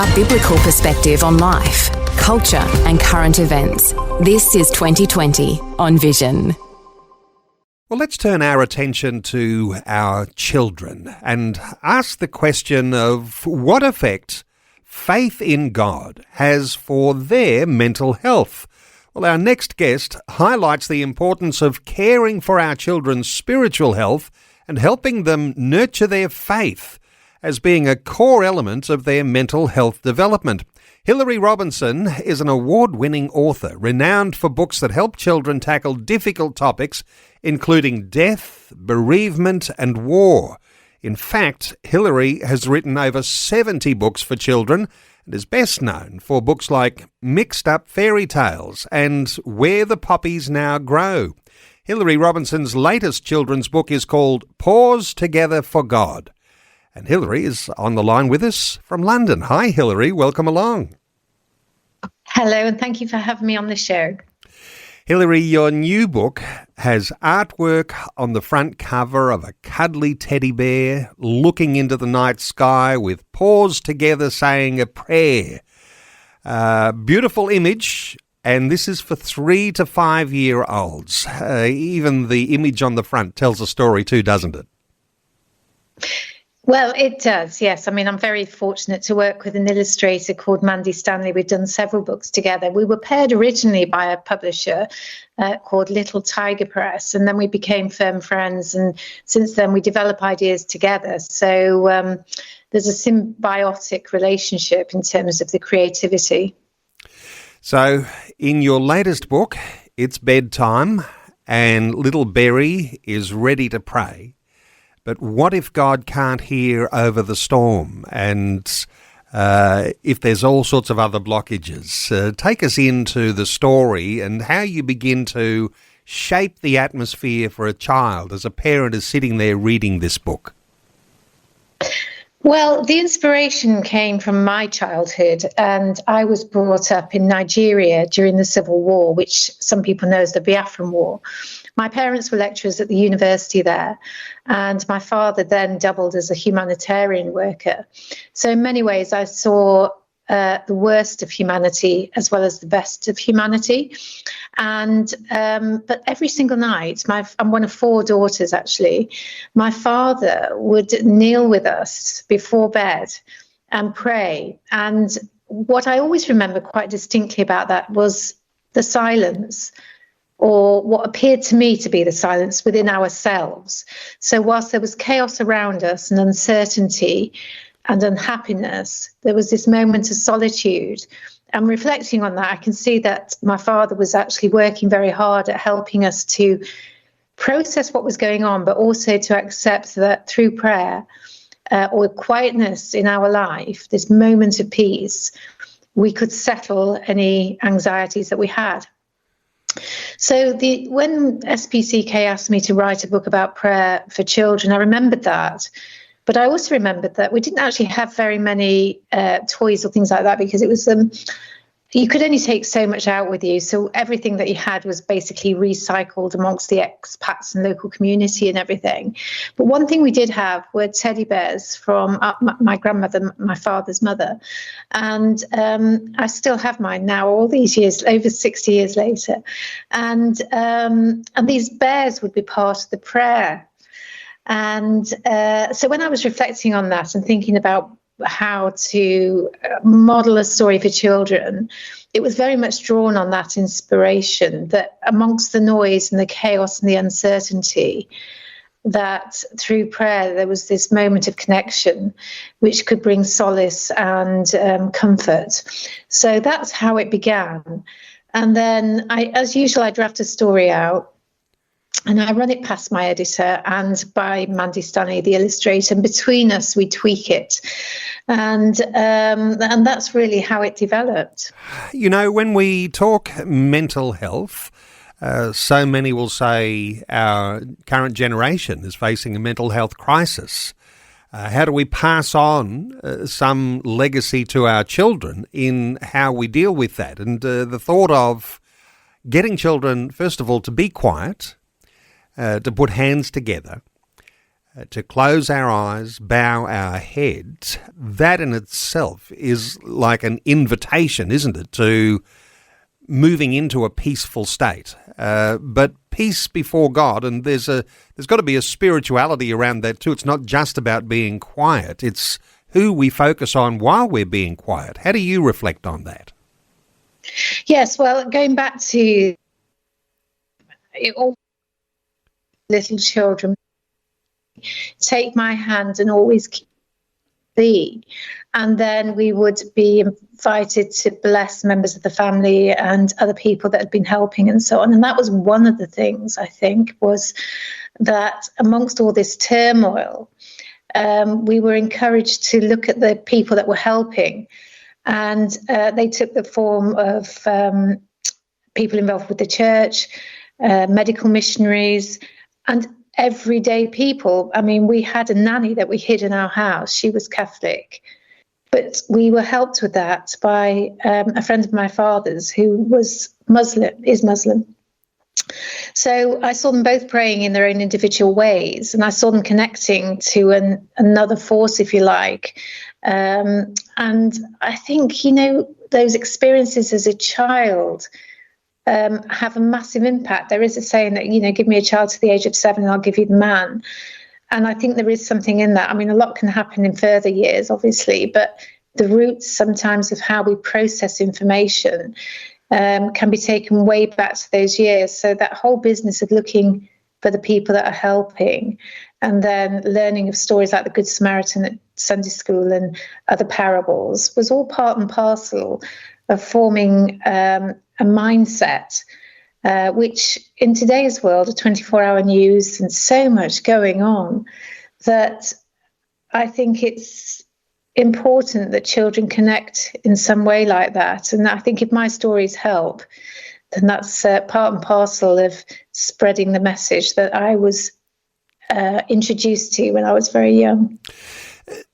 A biblical perspective on life, culture and current events. This is 2020 on Vision. Well, let's turn our attention to our children and ask the question of what effect faith in God has for their mental health. Well, our next guest highlights the importance of caring for our children's spiritual health and helping them nurture their faith as being a core element of their mental health development. Hilary Robinson is an award-winning author, renowned for books that help children tackle difficult topics, including death, bereavement, and war. In fact, Hilary has written over 70 books for children and is best known for books like Mixed Up Fairy Tales and Where the Poppies Now Grow. Hilary Robinson's latest children's book is called Paws Together for God. And Hilary is on the line with us from London. Hi, Hilary. Welcome along. Hello, and thank you for having me on the show. Hilary, your new book has artwork on the front cover of a cuddly teddy bear looking into the night sky with paws together saying a prayer. Beautiful image, and this is for 3 to 5 year olds. Even the image on the front tells a story too, doesn't it? Well, it does, yes. I mean, I'm very fortunate to work with an illustrator called Mandy Stanley. We've done several books together. We were paired originally by a publisher called Little Tiger Press, and then we became firm friends. And since then, we develop ideas together. So there's a symbiotic relationship in terms of the creativity. So in your latest book, it's bedtime, and little Berry is ready to pray. But what if God can't hear over the storm, and if there's all sorts of other blockages? Take us into the story and how you begin to shape the atmosphere for a child as a parent is sitting there reading this book. Well, the inspiration came from my childhood, and I was brought up in Nigeria during the Civil War, which some people know as the Biafran War. My parents were lecturers at the university there, and my father then doubled as a humanitarian worker. So in many ways, I saw the worst of humanity as well as the best of humanity. And but every single night, I'm one of 4 daughters, actually. My father would kneel with us before bed and pray. And what I always remember quite distinctly about that was the silence, or what appeared to me to be the silence within ourselves. So whilst there was chaos around us and uncertainty and unhappiness, there was this moment of solitude. And reflecting on that, I can see that my father was actually working very hard at helping us to process what was going on, but also to accept that through prayer or quietness in our life, this moment of peace, we could settle any anxieties that we had. So when SPCK asked me to write a book about prayer for children, I remembered that. But I also remembered that we didn't actually have very many toys or things like that, because it was you could only take so much out with you. So everything that you had was basically recycled amongst the expats and local community and everything. But one thing we did have were teddy bears from my grandmother, my father's mother. And I still have mine now, all these years, over 60 years later. And these bears would be part of the prayer. And so when I was reflecting on that and thinking about how to model a story for children, it was very much drawn on that inspiration, that amongst the noise and the chaos and the uncertainty, that through prayer there was this moment of connection which could bring solace and comfort. So that's how it began. And then as usual, I draft a story out, and I run it past my editor and by Mandy Stanley, the illustrator, and between us we tweak it. And that's really how it developed. You know, when we talk mental health, so many will say our current generation is facing a mental health crisis. How do we pass on some legacy to our children in how we deal with that? And the thought of getting children, first of all, to be quiet, to put hands together, to close our eyes, bow our head, that in itself is like an invitation, isn't it, to moving into a peaceful state. But peace before God, and there's got to be a spirituality around that too. It's not just about being quiet. It's who we focus on while we're being quiet. How do you reflect on that? Yes, well, going back to all little children, take my hand and always keep thee. And then we would be invited to bless members of the family and other people that had been helping and so on. And that was one of the things, I think, was that amongst all this turmoil, we were encouraged to look at the people that were helping. And they took the form of people involved with the church, medical missionaries, and everyday people. I mean, we had a nanny that we hid in our house. She was Catholic. But we were helped with that by a friend of my father's who is Muslim. So I saw them both praying in their own individual ways, and I saw them connecting to another force, if you like. And I think, those experiences as a child have a massive impact. There is a saying that, give me a child to the age of 7 and I'll give you the man. And I think there is something in that. I mean, a lot can happen in further years, obviously, but the roots sometimes of how we process information can be taken way back to those years. So that whole business of looking for the people that are helping and then learning of stories like the Good Samaritan at Sunday school and other parables was all part and parcel of forming a mindset, which in today's world, a 24-hour news and so much going on, that I think it's important that children connect in some way like that. And I think if my stories help, then that's part and parcel of spreading the message that I was introduced to when I was very young.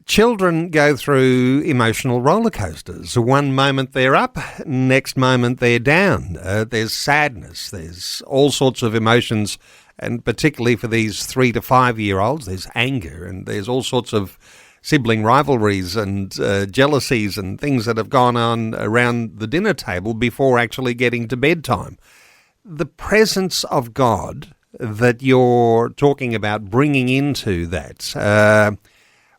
Children go through emotional roller coasters. One moment they're up, next moment they're down. There's sadness, there's all sorts of emotions, and particularly for these 3 to 5 year olds, there's anger, and there's all sorts of sibling rivalries and jealousies and things that have gone on around the dinner table before actually getting to bedtime. The presence of God that you're talking about bringing into that,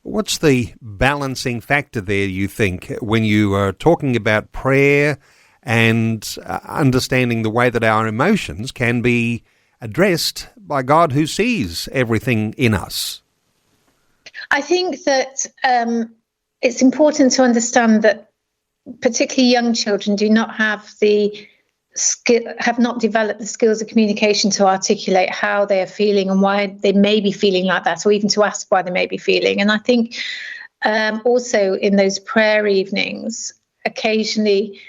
what's the balancing factor there, you think, when you are talking about prayer and understanding the way that our emotions can be addressed by God who sees everything in us? I think that it's important to understand that particularly young children do not have have not developed the skills of communication to articulate how they are feeling and why they may be feeling like that, or even to ask why they may be feeling. And I think also in those prayer evenings, occasionally,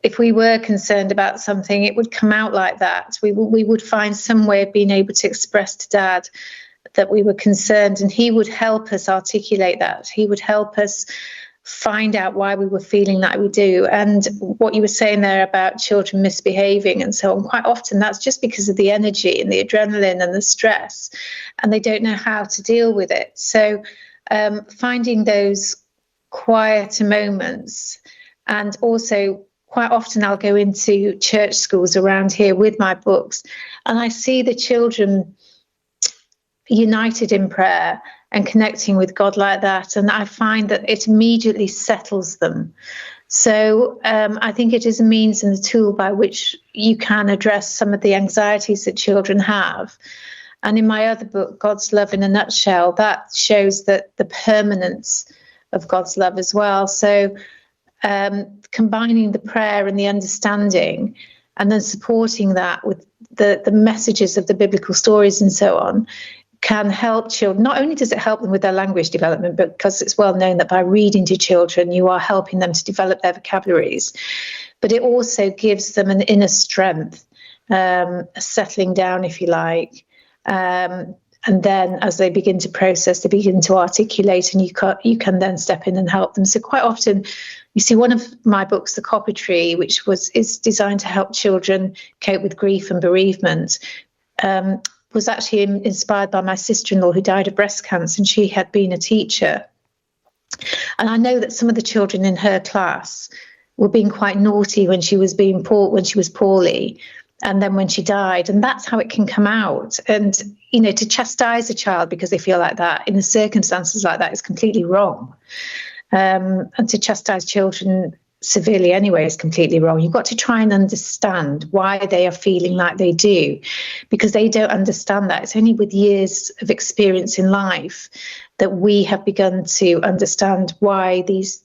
if we were concerned about something, it would come out like that. We would find some way of being able to express to Dad that we were concerned, and he would help us articulate that. He would help us find out why we were feeling like we do. And what you were saying there about children misbehaving and so on, quite often that's just because of the energy and the adrenaline and the stress, and they don't know how to deal with it. So finding those quieter moments, and also quite often I'll go into church schools around here with my books, and I see the children united in prayer and connecting with God like that, and I find that it immediately settles them. So I think it is a means and a tool by which you can address some of the anxieties that children have. And in my other book, God's Love in a Nutshell, that shows that the permanence of God's love as well. So combining the prayer and the understanding, and then supporting that with the messages of the biblical stories and so on, can help children. Not only does it help them with their language development, but because it's well known that by reading to children, you are helping them to develop their vocabularies, but it also gives them an inner strength, a settling down, if you like. And then as they begin to process, they begin to articulate, and you can then step in and help them. So quite often, you see one of my books, The Copper Tree, which is designed to help children cope with grief and bereavement. was actually inspired by my sister-in-law who died of breast cancer, and she had been a teacher. And I know that some of the children in her class were being quite naughty when she was poorly, and then when she died, and that's how it can come out. And to chastise a child because they feel like that in the circumstances like that is completely wrong. And to chastise children severely anyway is completely wrong. You've got to try and understand why they are feeling like they do, because they don't understand that. It's only with years of experience in life that we have begun to understand why these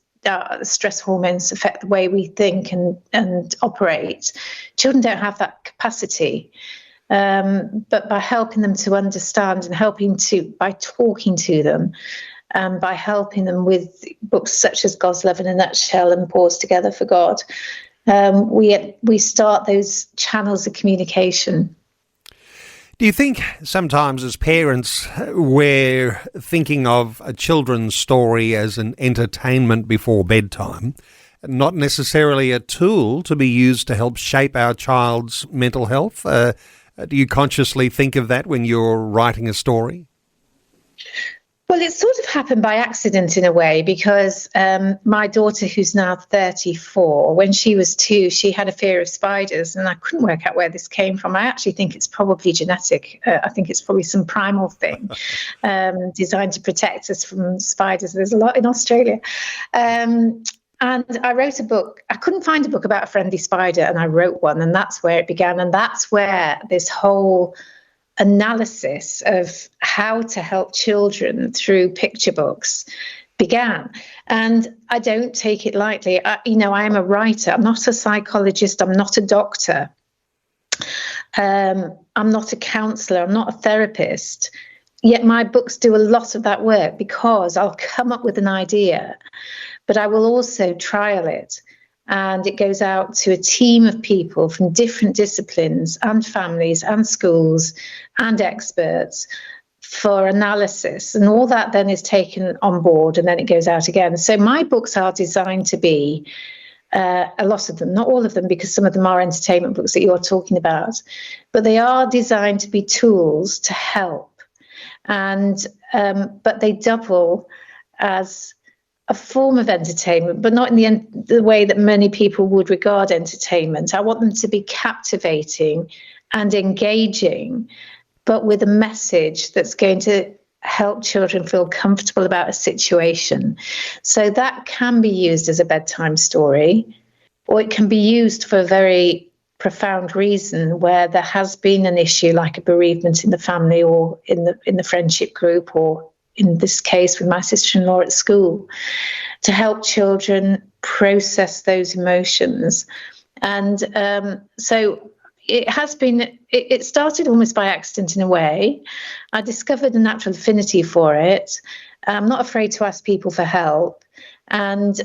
stress hormones affect the way we think and operate. Children don't have that capacity. But by helping them to understand and by talking to them, by helping them with books such as God's Love in a Nutshell and Paws Together for God, we start those channels of communication. Do you think sometimes as parents we're thinking of a children's story as an entertainment before bedtime, not necessarily a tool to be used to help shape our child's mental health? Do you consciously think of that when you're writing a story? Well, it sort of happened by accident in a way, because my daughter, who's now 34, when she was 2, she had a fear of spiders, and I couldn't work out where this came from. I actually think it's probably genetic. I think it's probably some primal thing designed to protect us from spiders. There's a lot in Australia. And I wrote a book. I couldn't find a book about a friendly spider, and I wrote one, and that's where it began. And that's where this whole analysis of how to help children through picture books began. And I don't take it lightly. I am a writer. I'm not a psychologist. I'm not a doctor. I'm not a counsellor. I'm not a therapist. Yet my books do a lot of that work, because I'll come up with an idea, but I will also trial it. And it goes out to a team of people from different disciplines and families and schools and experts for analysis. And all that then is taken on board, and then it goes out again. So my books are designed to be, a lot of them, not all of them, because some of them are entertainment books that you're talking about, but they are designed to be tools to help. And but they double as a form of entertainment, but not in the way that many people would regard entertainment. I want them to be captivating and engaging, but with a message that's going to help children feel comfortable about a situation. So that can be used as a bedtime story, or it can be used for a very profound reason where there has been an issue like a bereavement in the family, or in the friendship group, or in this case with my sister-in-law at school, to help children process those emotions. And so it has been, it started almost by accident in a way. I discovered a natural affinity for it. I'm not afraid to ask people for help. And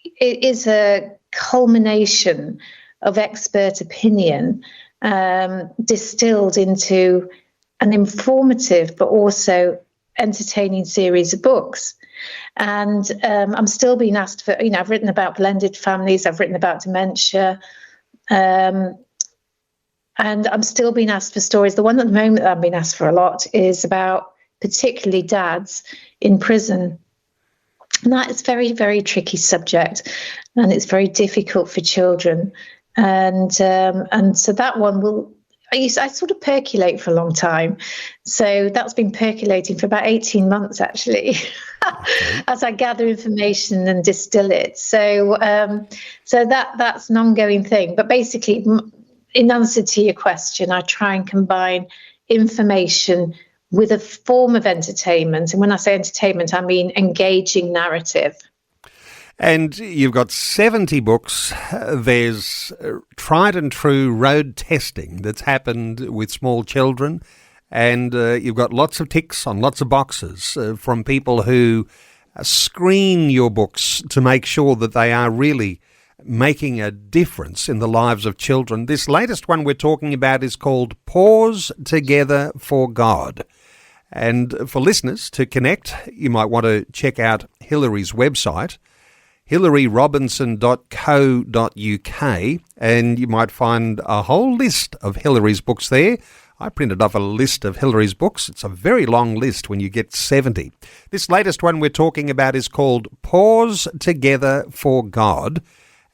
it is a culmination of expert opinion distilled into an informative but also entertaining series of books. And I'm still being asked for, I've written about blended families, I've written about dementia, and I'm still being asked for stories. The one at the moment that I'm being asked for a lot is about particularly dads in prison. And that is very, very tricky subject, and it's very difficult for children. And so that one I sort of percolate for a long time. So that's been percolating for about 18 months, actually, as I gather information and distill it. So that's an ongoing thing. But basically, in answer to your question, I try and combine information with a form of entertainment. And when I say entertainment, I mean engaging narrative. And you've got 70 books. There's tried and true road testing that's happened with small children. And you've got lots of ticks on lots of boxes from people who screen your books to make sure that they are really making a difference in the lives of children. This latest one we're talking about is called Paws Together for God. And for listeners to connect, you might want to check out Hilary's website, hilaryrobinson.co.uk, and you might find a whole list of Hilary's books there. I printed off a list of Hilary's books. It's a very long list when you get 70. This latest one we're talking about is called Paws Together for God,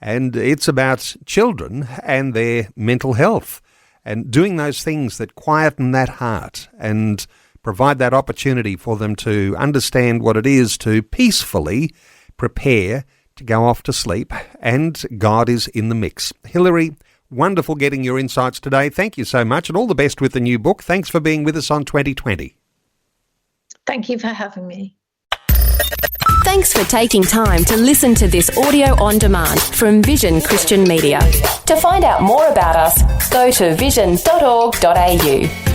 and it's about children and their mental health and doing those things that quieten that heart and provide that opportunity for them to understand what it is to peacefully prepare to go off to sleep, and God is in the mix. Hilary, wonderful getting your insights today. Thank you so much, and all the best with the new book. Thanks for being with us on 2020. Thank you for having me. Thanks for taking time to listen to this audio on demand from Vision Christian Media. To find out more about us, go to vision.org.au.